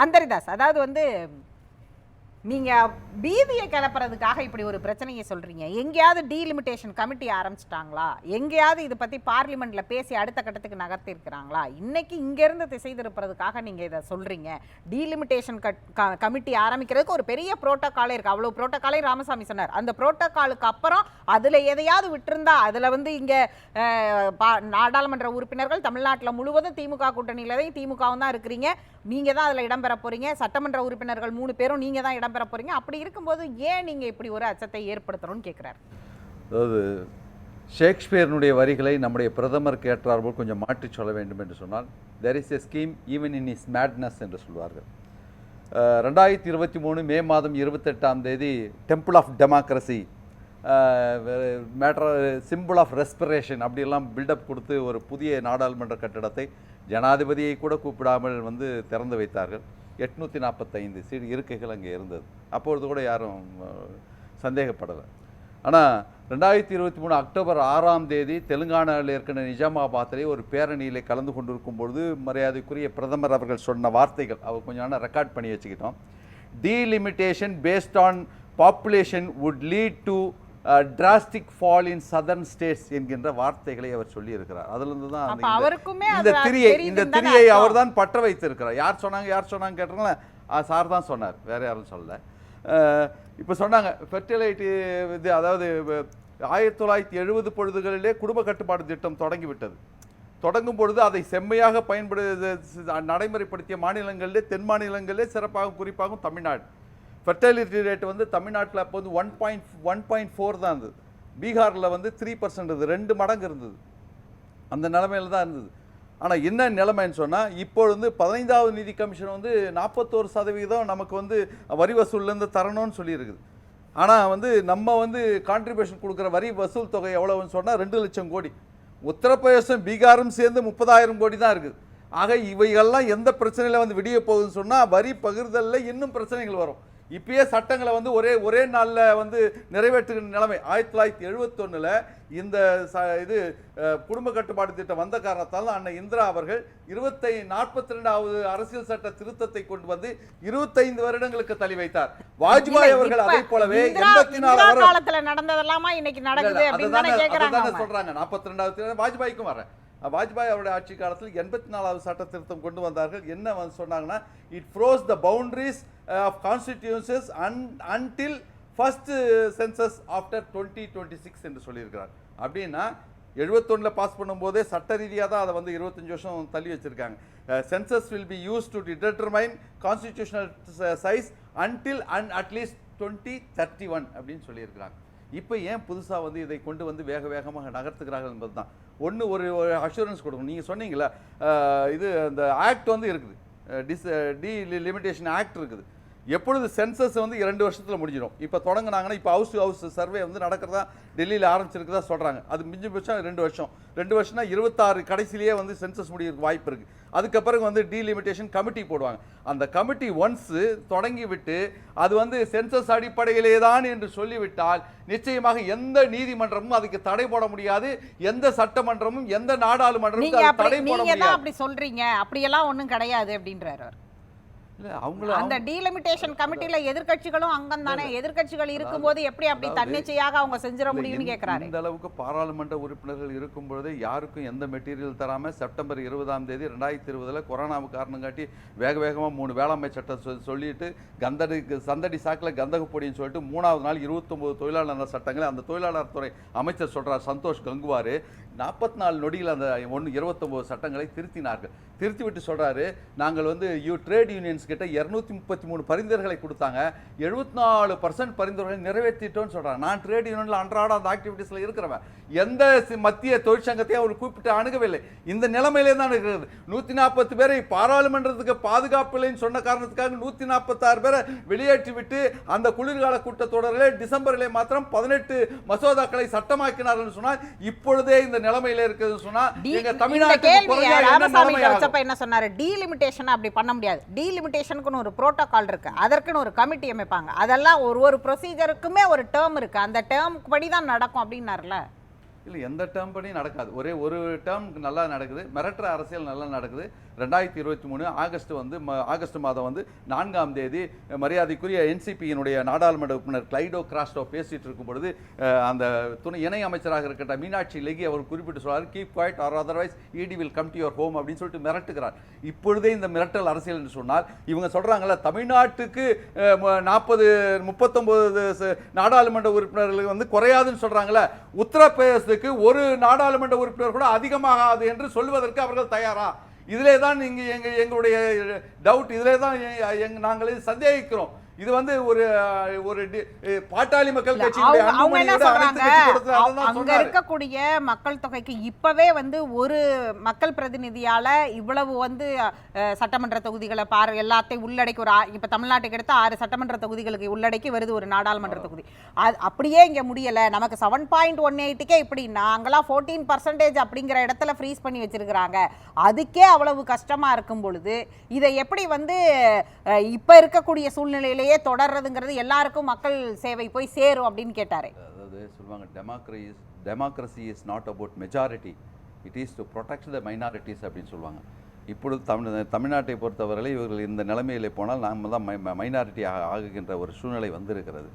அந்தரிதாஸ், அதாவது வந்து நீங்க பீதியை கிளப்புறதுக்காக இப்படி ஒரு பிரச்சனையை சொல்றீங்க. எங்கேயாவது டீலிமிட்டேஷன் கமிட்டி ஆரம்பிச்சிட்டாங்களா? எங்கேயாவது இதை பத்தி பார்லிமெண்ட்ல பேசி அடுத்த கட்டத்துக்கு நகர்த்தி இருக்கிறாங்களா? இன்னைக்கு இங்க இருந்து திசை திருப்புறதுக்காக நீங்க இதை சொல்றீங்க. டீலிமிட்டேஷன் கமிட்டி ஆரம்பிக்கிறதுக்கு ஒரு பெரிய புரோட்டோகாலே இருக்கு. அவ்வளவு புரோட்டோகாலே ராமசாமி சொன்னார். அந்த புரோட்டோகாலுக்கு அப்புறம் அதுல எதையாவது விட்டுருந்தா, அதுல வந்து இங்க நாடாளுமன்ற உறுப்பினர்கள் தமிழ்நாட்டில் முழுவதும் திமுக கூட்டணியில தான் திமுகவும் தான் இருக்கிறீங்க. நீங்க தான் அதுல இடம்பெற போறீங்க. சட்டமன்ற உறுப்பினர்கள் 3 பேரும் நீங்க தான் இடம்பெற போறீங்க. அப்படி இருக்கும்போது ஏன் நீங்க இப்படி ஒரு அச்சத்தை ஏற்படுத்தணும்னு கேட்கிறார். அதாவது ஷேக்ஸ்பியருடைய வரிகளை நம்முடைய பிரதமர் கேட்டார்கள் கொஞ்சம் மாற்றி சொல்ல வேண்டும் என்று சொன்னால், there is a scheme even in his madness என்று சொல்வார்கள். 2023 மே மாதம் 28ஆம் தேதி temple of democracy, matter simple of respiration அப்படியெல்லாம் பில்டப் கொடுத்து ஒரு புதிய நாடாளுமன்ற கட்டிடத்தை ஜனாதிபதியை கூட கூப்பிடாமல் வந்து திறந்து வைத்தார்கள். 845 சீட் இருக்கைகள் அங்கே இருந்தது. அப்பொழுது கூட யாரும் சந்தேகப்படலை. ஆனால் 2023 அக்டோபர் 6ஆம் தேதி தெலுங்கானாவில் இருக்கிற நிஜாமாபாத்திலே ஒரு பேரணியில் கலந்து கொண்டிருக்கும் பொழுது மரியாதைக்குரிய பிரதமர் அவர்கள் சொன்ன வார்த்தைகள் அவர் கொஞ்சம் நாள் ரெக்கார்ட் பண்ணி வச்சுக்கிட்டோம். Delimitation based on population would lead to drastic fall in southern states என்கின்ற வார்த்தைகளை அவர் சொல்லியிருக்கிறார். அதிலிருந்து தான் இந்த திரியை அவர் தான் பற்ற வைத்திருக்கிறார். யார் சொன்னாங்க கேட்டாங்களா? சார் தான் சொன்னார், வேற யாரும் சொல்லலை. இப்போ சொன்னாங்க ஃபெர்டிலைட்டி இது, அதாவது 1970 பொழுதுகளிலே குடும்ப கட்டுப்பாடு திட்டம் தொடங்கிவிட்டது. தொடங்கும் பொழுது அதை செம்மையாக நடைமுறைப்படுத்திய மாநிலங்களிலே தென் மாநிலங்களிலே சிறப்பாக குறிப்பாக தமிழ்நாடு. ஃபெர்டிலிட்டி ரேட் வந்து தமிழ்நாட்டில் அப்போ வந்து 1.4 தான் இருந்தது. பீகாரில் வந்து 3% இருந்தது, 2 மடங்கு இருந்தது. அந்த நிலைமையில் தான் இருந்தது. ஆனால் என்ன நிலைமைன்னு சொன்னால், இப்போ வந்து 15வது நிதி கமிஷன் வந்து 41% நமக்கு வந்து வரி வசூல்லேருந்து தரணும்னு சொல்லியிருக்குது. ஆனால் வந்து நம்ம வந்து கான்ட்ரிபியூஷன் கொடுக்குற வரி வசூல் தொகை எவ்வளவுன்னு சொன்னால் 2 லட்சம் கோடி. உத்தரப்பிரதேசம் பீகாரும் சேர்ந்து 30,000 கோடி தான் இருக்குது. ஆக இவைகள்லாம் எந்த பிரச்சனையில் வந்து விடிய போகுதுன்னு சொன்னால், வரி பகிர்தலில் இன்னும் பிரச்சனைகள் வரும். இப்பயே சட்டங்களை வந்து ஒரே நாளில் வந்து நிறைவேற்றுகிற நிலைமை. 1971 இந்த இது குடும்ப கட்டுப்பாடு திட்டம் வந்த காரணத்தால் அன்னை இந்திரா அவர்கள் 42வது அரசியல் சட்ட திருத்தத்தை கொண்டு வந்து 25 வருடங்களுக்கு தள்ளி வைத்தார். வாஜ்பாய் அவர்கள் அதை போலவே 84 காலத்துல நடந்ததெல்லாமா இன்னைக்கு நடக்குது அப்படினு கேக்குறாங்க. சொல்றாங்க 42வது வாஜ்பாய்க்கும் வரேன். வாஜ்பாய் அவருடைய ஆட்சி காலத்தில் 84வது சட்ட திருத்தம் கொண்டு வந்தார்கள். என்ன சொன்னாங்கன்னா, it froze the boundaries of constitutions until first census after 2026 என்று சொல்லியிருக்கிறார். அப்படின்னா 71 பாஸ் பண்ணும்போதே சட்ட ரீதியாக தான் அதை வந்து 25 வருஷம் தள்ளி வச்சிருக்காங்க. Census will be use to determine constitutional size until at least 2031 அப்படின்னு சொல்லியிருக்கிறாங்க. இப்போ ஏன் புதுசாக வந்து இதை கொண்டு வந்து வேகமாக நகர்த்துக்கிறார்கள் என்பது தான் ஒரு அஷூரன்ஸ் கொடுக்கணும். நீங்கள் சொன்னீங்களா, இது அந்த ஆக்ட் வந்து இருக்குது, டீலிமிட்டேஷன் ஆக்ட் இருக்குது. எப்பொழுது சென்சஸ் வந்து 2 வருஷத்தில் முடிஞ்சிடும். இப்போ தொடங்கினாங்கன்னா, இப்போ ஹவுஸ் சர்வே வந்து நடக்கிறதா டெல்லியில் ஆரம்பிச்சிருக்குதா சொல்கிறாங்க. அது மிஞ்சி போச்சா 2 வருஷம். 2 வருஷம்னா 26 கடைசிலேயே வந்து சென்சஸ் முடிகிறதுக்கு வாய்ப்பு இருக்குது. அதுக்கப்புறம் வந்து டீலிமிட்டேஷன் கமிட்டி போடுவாங்க. அந்த கமிட்டி ஒன்ஸு தொடங்கி விட்டு அது வந்து சென்சஸ் அடிப்படையிலே தான் என்று சொல்லிவிட்டால் நிச்சயமாக எந்த நீதிமன்றமும் அதுக்கு தடை போட முடியாது. எந்த சட்டமன்றமும் எந்த நாடாளுமன்றமும் தடை போட முடியாது. அப்படி சொல்றீங்க, அப்படியெல்லாம் ஒன்றும் கிடையாது அப்படின்றாரு. அந்த டீலிமிட்டேஷன் கமிட்டில எதிர்க்கட்சிகளும் அங்கம் தானே. எதிர்க்கட்சிகள் இருக்கும்போது எப்படி அப்படி தன்னிச்சையாக அவங்க செஞ்சிட முடியும்னு கேட்கிறாரு. இந்த அளவுக்கு பாராளுமன்ற உறுப்பினர்கள் இருக்கும் பொழுதே யாருக்கும் எந்த மெட்டீரியல் தராம செப்டம்பர் 20ஆம் தேதி 2020 கொரோனாவுக்கு காரணம் காட்டி வேகமாக 3 வேளாண்மை சட்டம் சொல்லிட்டு சந்தடி சாக்கில் கந்தக பொடின்னு சொல்லிட்டு 3வது நாள் 29 தொழிலாளர் நல சட்டங்களை அந்த தொழிலாளர் துறை அமைச்சர் சொல்றார் சந்தோஷ் கங்குவார் 44 நொடியில் அந்த 29 சட்டங்களை திருத்தினார்கள். திருத்தி விட்டு சொல்றாரு, நாங்கள் வந்து ட்ரேட் யூனியன்ஸ் கிட்ட 233 பரிந்துரைகளை கொடுத்தாங்க, 74% பரிந்துரைகளை நிறைவேற்றிட்டோன்னு சொல்றாங்க. நான் ட்ரேட் யூனியன்ல அன்றாட அந்த ஆக்டிவிட்டீஸ்ல இருக்கிறவன், எந்த மத்திய தொழிற்சங்கத்தையும் அவர் கூப்பிட்டு அணுகவில்லை. இந்த நிலைமையிலே தான் இருக்கிறது. 140 பேரை பாராளுமன்றத்துக்கு பாதுகாப்பு இல்லைன்னு சொன்ன காரணத்துக்காக 146 பேரை வெளியேற்றி விட்டு அந்த குளிர்கால கூட்டத்தொடரிலே டிசம்பரிலே மாத்திரம் 18 மசோதாக்களை சட்டமாக்கினார்கள் சொன்னால், இப்பொழுதே இந்த நிலைமையில இருக்குது சொன்னா எங்க தமிழ்நாட்டுக்கு என்ன சொன்னாரு, டீலிமிட்டேஷன் அப்படி பண்ண முடியாது. டீலிமிட்டேஷனுக்கு ஒரு புரோட்டோகால் இருக்கு, அதற்குன்னு ஒரு கமிட்டி அமைப்பாங்க, அதெல்லாம் ஒரு ப்ரொசீஜருக்குமே ஒரு டேர்ம் இருக்கு, அந்த டேர்ம் படி தான் நடக்கும் அப்படின்னாருல. இல்லை, எந்த டேர்ம் படி நடக்காது. ஒரு டேர்ம் நல்லா நடக்குது, மிரட்டுற அரசியல் நல்லா நடக்குது. 2023 ஆகஸ்ட் மாதம் வந்து 4ஆம் தேதி மரியாதைக்குரிய என்சிபியினுடைய நாடாளுமன்ற உறுப்பினர் கிளைடோ கிராஸ்டோ பேசிட்டு இருக்கும் பொழுது அந்த துணை இணை அமைச்சராக இருக்கின்ற மீனாட்சி லெகி அவர் குறிப்பிட்டு சொல்றாரு, கீப் குவைட் ஆர் அதர்வைஸ் இடி will come to your home அப்படின்னு சொல்லிட்டு மிரட்டுகிறார். இப்பொழுதே இந்த மிரட்டல் அரசியல் என்று சொன்னால் இவங்க சொல்றாங்கல்ல, தமிழ்நாட்டுக்கு 39 நாடாளுமன்ற உறுப்பினர்கள் வந்து குறையாதுன்னு சொல்றாங்கல்ல, உத்தரப்பிரதேசத்துக்கு ஒரு நாடாளுமன்ற உறுப்பினர் கூட அதிகமாகாது என்று சொல்வதற்கு அவர்கள் தயாரா? இதிலே தான் எங்களுடைய டவுட், இதிலே தான் நாங்கள் சந்தேகிக்கிறோம். இது வந்து ஒரு பாட்டாளி மக்கள் கட்சியினுடைய அங்க இருக்கக்கூடிய மக்கள் தொகைக்கு இப்பவே வந்து ஒரு மக்கள் பிரதிநிதியால இவ்வளவு வந்து சட்டமன்ற தொகுதிகளை எல்லாத்தையும் உள்ளடக்கி இப்ப தமிழ்நாட்டுக்கு எடுத்த 6 சட்டமன்ற தொகுதிகளுக்கு உள்ளடக்கி வருது ஒரு நாடாளுமன்ற தொகுதி. அப்படியே இங்க முடியல, நமக்கு 7.18 இப்படின்னா அங்கெல்லாம் 14% அப்படிங்கிற இடத்துல ஃப்ரீஸ் பண்ணி வச்சிருக்கிறாங்க. அதுக்கே அவ்வளவு கஷ்டமா இருக்கும் பொழுது இதை எப்படி வந்து இப்ப இருக்கக்கூடிய சூழ்நிலையில தொடர்றதுங்கிறது எல்லாருக்கும் மக்கள் சேவை போய் சேரும் அப்படின்னு கேட்டாரு. அதாவது சொல்லுவாங்க, democracy is not about majority, it is to protect the minorities அப்படின்னு சொல்லுவாங்க. இப்பொழுது தமிழ்நாட்டை பொறுத்தவரை இவர்கள் இந்த நிலைமையிலே போனால் நாம் தான் மைனாரிட்டி ஆகுகின்ற ஒரு சூழ்நிலை வந்திருக்கிறது.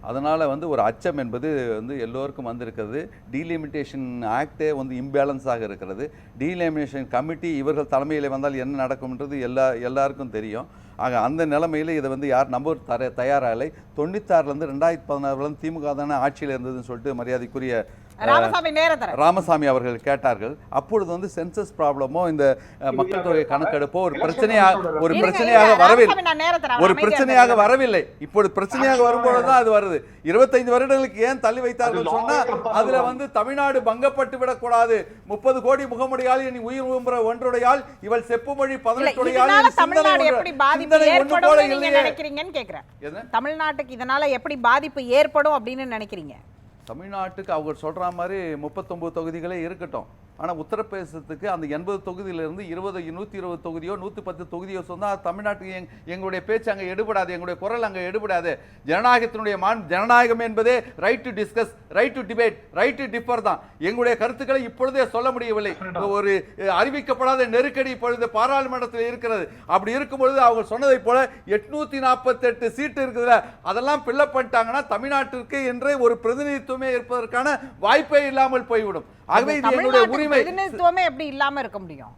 அதனால் வந்து ஒரு அச்சம் என்பது வந்து எல்லோருக்கும் வந்திருக்கிறது. டீலிமிட்டேஷன் ஆக்டே வந்து இம்பேலன்ஸாக இருக்கிறது. டீலிமிட்டேஷன் கமிட்டி இவர்கள் தலைமையில் வந்தால் என்ன நடக்கும்ன்றது எல்லாருக்கும் தெரியும். ஆக அந்த நிலைமையில் இதை வந்து யார் நம்ப தயாராகலை. 96லேருந்து 2016 திமுக தானே ஆட்சியில் இருந்ததுன்னு சொல்லிட்டு மரியாதைக்குரிய ராமசாமி அவர்கள் கேட்டார்கள். அப்பொழுது வந்து சென்சஸ் ப்ராப்ளமோ இந்த மக்கள் தொகை கணக்கெடுப்போ ஒரு பிரச்சனையாக வரவில்லை. இப்போது பிரச்சனையாக வரும்போதுதான் அது வருது. 25 வருடங்களுக்கு ஏன் தள்ளி வைத்தார்கள் சொன்னா, அதுல வந்து தமிழ்நாடு பங்கப்பட்டு விடக்கூடாது. 30 கோடி முகமுடையால் இனி உயிர் ஒன்றுடையால் இவள் செப்புமொழி 18 தமிழ்நாட்டுக்கு இதனால எப்படி பாதிப்பு ஏற்படும் அப்படின்னு நினைக்கிறீங்க? தமிழ்நாட்டுக்கு அவங்க சொல்ற மாதிரி 39 தொகுதிகளே இருக்கட்டும். ஆனால் உத்தரப்பிரதேசத்துக்கு அந்த 80 தொகுதியிலிருந்து 120 தொகுதியோ 110 தொகுதியோ சொன்னால் தமிழ்நாட்டுக்கு எங்களுடைய பேச்சு அங்கே எடுபடாது, எங்களுடைய குரல் அங்கே எடுபடாது. ஜனநாயகத்தினுடைய ஜனநாயகம் என்பதே right to discuss, right to debate, right to differ தான். எங்களுடைய கருத்துக்களை இப்பொழுதே சொல்ல முடியவில்லை. ஒரு அறிவிக்கப்படாத நெருக்கடி இப்பொழுது பாராளுமன்றத்தில் இருக்கிறது. அப்படி இருக்கும் பொழுது அவங்க சொன்னதை போல 848 சீட்டு இருக்குதுல, அதெல்லாம் பில்லப் பண்ணிட்டாங்கன்னா தமிழ்நாட்டிற்கு என்று ஒரு பிரதிநிதித்துவமே இருப்பதற்கான வாய்ப்பே இல்லாமல் போய்விடும். ஆகவே இது எங்களுடைய உரிமை. பிரதிநிதித்துவமே எப்படி இல்லாம இருக்க முடியும்?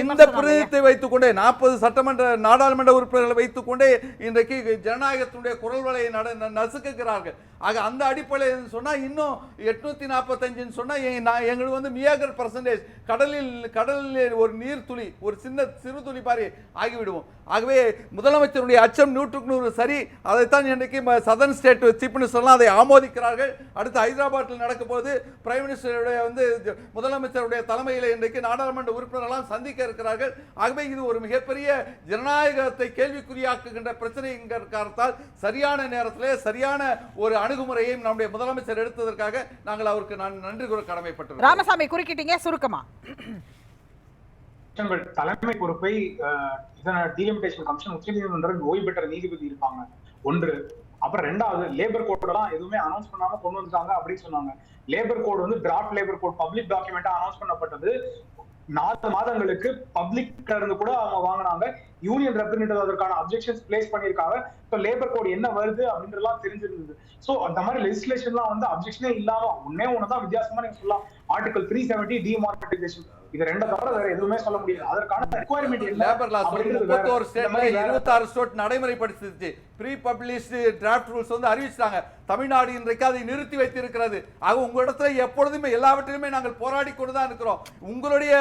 இந்த பிரதிநிதித்தை வைத்துக்கொண்டே 40 சட்டமன்ற நாடாளுமன்ற உறுப்பினர்களை வைத்துக்கொண்டே இன்றைக்கு ஜனநாயகத்தினுடைய குரல் வலையை நசுக்குகிறார்கள். ஆக அந்த அடிப்படையில் சொன்னா இன்னும் 845 சொன்னா எங்களுக்கு வந்து மியாகர் பர்சன்டேஜ் கடலில் ஒரு நீர் துளி, ஒரு சிறு துளி பாரி ஆகிவிடுவோம். ஆகவே முதலமைச்சருடைய அச்சம் 100% சரி. அதைத்தான் இன்றைக்கு சதர்ன் ஸ்டேட் சீஃப் மினிஸ்டர்லாம் அதை ஆமோதிக்கிறார்கள். அடுத்து ஹைதராபாத்தில் நடக்க போது பிரைம் மினிஸ்டருடைய வந்து முதலமைச்சருடைய தலைமையில் இன்றைக்கு நாடாளுமன்ற உறுப்பினர்களாம் சந்திக்க இருக்கிறார்கள். ஆகவே இது ஒரு மிகப்பெரிய ஜனநாயகத்தை கேள்விக்குறியாக்குகின்ற பிரச்சனை காரணத்தால் சரியான நேரத்திலே சரியான ஒரு அணுகுமுறையை நம்முடைய முதலமைச்சர் எடுத்ததற்காக நாங்கள் அவருக்கு நன்றி கூற கடமைப்பட்டிருக்கிறோம். ராமசாமி குறுக்கிட்டீங்க, சுருக்கமா. தலைமை பொறுப்பை டீலிமிட்டேஷன் கமிஷன் உச்சநீதிமன்றம் ஓய்வு பெற்ற நீதிபதி இருப்பாங்க ஒன்று. அப்புறம் 2வது லேபர் கோடெல்லாம் எதுவுமே அனௌன்ஸ் பண்ணாம கொண்டு வந்துட்டாங்க அப்படின்னு சொன்னாங்க. லேபர் கோட் வந்து டிராஃப்ட் லேபர் கோட் பப்ளிக் டாக்குமெண்டா அனௌன்ஸ் பண்ணப்பட்டது. 4 மாதங்களுக்கு பப்ளிக் இருந்து கூட அவங்க வாங்கினாங்க. யூனியன் ரெப்ரசன்டேட்டிவ் அதற்கான அப்ஜெக்ஷன்ஸ் பிளேஸ் பண்ணிருக்காங்க. இப்போ லேபர் கோட் என்ன வருது அப்படின்றலாம் தெரிஞ்சிருந்தது. சோ அந்த மாதிரி லெஜிஸ்லேஷன்லாம் வந்து அப்ஜெக்ஷனே இல்லாம ஒண்ணுதான் வித்தியாசமா நீங்க சொல்லலாம், ஆர்டிகல் 370 டிமானிட்டைசேஷன். இது 2 தவிர வேற எதுவுமே சொல்ல முடியாது. அதற்கான ரிக்வயர்மெண்ட் என்ன? லேபர் லா சொல்லி 31 ஸ்டேட்ல 26 ஸ்டேட் நடைமுறைப்படுத்திச்சு. ப்ரீ பப்ளிஷ்டு டிராஃப்ட் ரூல்ஸ் வந்து அறிவிச்சாங்க. தமிழ்நாடு இன்றைக்கு அதை நிறுத்தி வைத்திருக்கிறது. ஆக உங்களிடத்துல எப்பொழுதுமே எல்லாவற்றிலுமே நாங்கள் போராடி கொண்டுதான் இருக்கிறோம். உங்களுடைய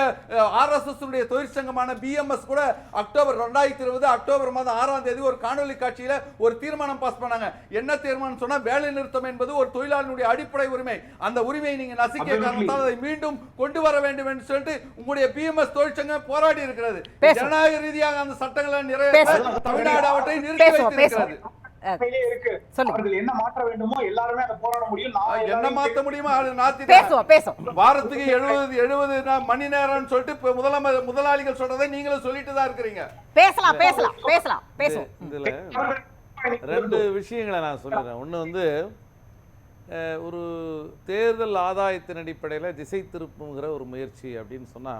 RSS உடைய தொழிற்சங்கமான BMS கூட அக்டோபர் 2020 அக்டோபர் மாதம் 6ஆம் தேதி ஒரு காணொலி காட்சியில ஒரு தீர்மானம் பாஸ் பண்ணாங்க. என்ன தீர்மானம் சொன்னா, வேலை நிறுத்தம் என்பது ஒரு தொழிலாளனுடைய அடிப்படை உரிமை. அந்த உரிமையை நீங்க நசுக்கிய காரணத்தால் அதை மீண்டும் கொண்டு வர வேண்டும் என்று சொல்லிட்டு உங்களுடைய BMS தொழிற்சங்கம் போராடி இருக்கிறது. ஜனநாயக ரீதியாக அந்த சட்டங்களை நிறைவேற்ற தமிழ்நாடு அவற்றை நிறுத்தி வைத்திருக்கிறது. என்ன மாற்ற வேண்டுமோ எல்லாருமே அதை போராட முடியும். என்ன மாற்ற முடியுமோ வாரத்துக்கு 70 மணி நேரம் சொல்லிட்டு முதலாளிகள் சொல்றதை நீங்களும் சொல்லிட்டு தான் இருக்கிறீங்க. இதுல 2 விஷயங்களை நான் சொல்றேன். ஒண்ணு வந்து ஒரு தேர்தல் ஆதாயத்தின் அடிப்படையில் திசை திருப்புங்கிற ஒரு முயற்சி அப்படின்னு சொன்னா,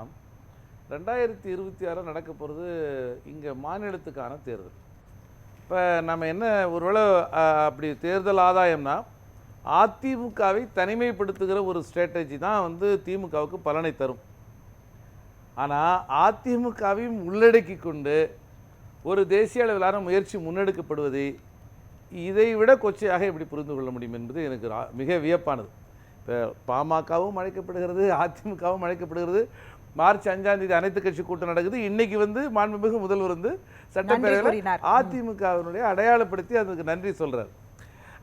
2026 நடக்க போகிறது இங்கே மாநிலத்துக்கான தேர்தல். இப்போ நம்ம என்ன ஒருவேளை அப்படி தேர்தல் ஆதாயம்னா அதிமுகவை தனிமைப்படுத்துகிற ஒரு ஸ்ட்ராட்டஜி தான் வந்து திமுகவுக்கு பலனை தரும். ஆனால் அதிமுகவையும் உள்ளடக்கி கொண்டு ஒரு தேசிய அளவிலான முயற்சி முன்னெடுக்கப்படுவதை இதை விட கொச்சையாக எப்படி புரிந்து கொள்ள முடியும் என்பது எனக்கு மிக வியப்பானது. இப்போ பாமகவும் அழைக்கப்படுகிறது, அதிமுகவும் அழைக்கப்படுகிறது. மார்ச் 5ஆம் தேதி அனைத்து கட்சி கூட்டம் நடக்குது. இன்னைக்கு வந்து மாண்புமிகு முதல்வர் வந்து சட்டப்பேரவையில் அதிமுகவினுடைய அடையாளப்படுத்தி அதுக்கு நன்றி சொல்றார்.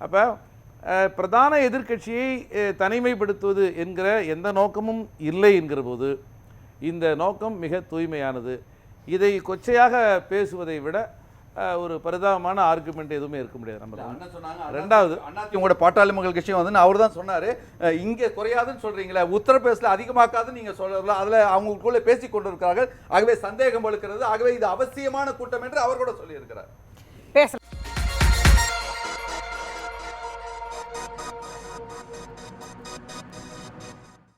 அப்போ பிரதான எதிர்க்கட்சியை தனிமைப்படுத்துவது என்கிற எந்த நோக்கமும் இல்லை என்கிற போது இந்த நோக்கம் மிக தூய்மையானது. இதை கொச்சையாக பேசுவதை விட ஒரு பரிதாபமான ஆர்குமெண்ட் எதுவுமே இருக்க முடியாது. நம்ம ரெண்டாவது உங்களோட பாட்டாளி மக்கள் கட்சி வந்து அவர் தான் சொன்னாரு, இங்கே குறையாதுன்னு சொல்றீங்களே, உத்தரப்பிரதேசல அதிகமாக்காதுன்னு நீங்க சொல்லலாம். அதுல அவங்களுக்குள்ள பேசிக் கொண்டிருக்கிறார்கள். ஆகவே சந்தேகம் வலுக்கிறது. ஆகவே இது அவசியமான கூட்டம் என்று அவர் கூட சொல்லி இருக்கிறார். பேசலாம்.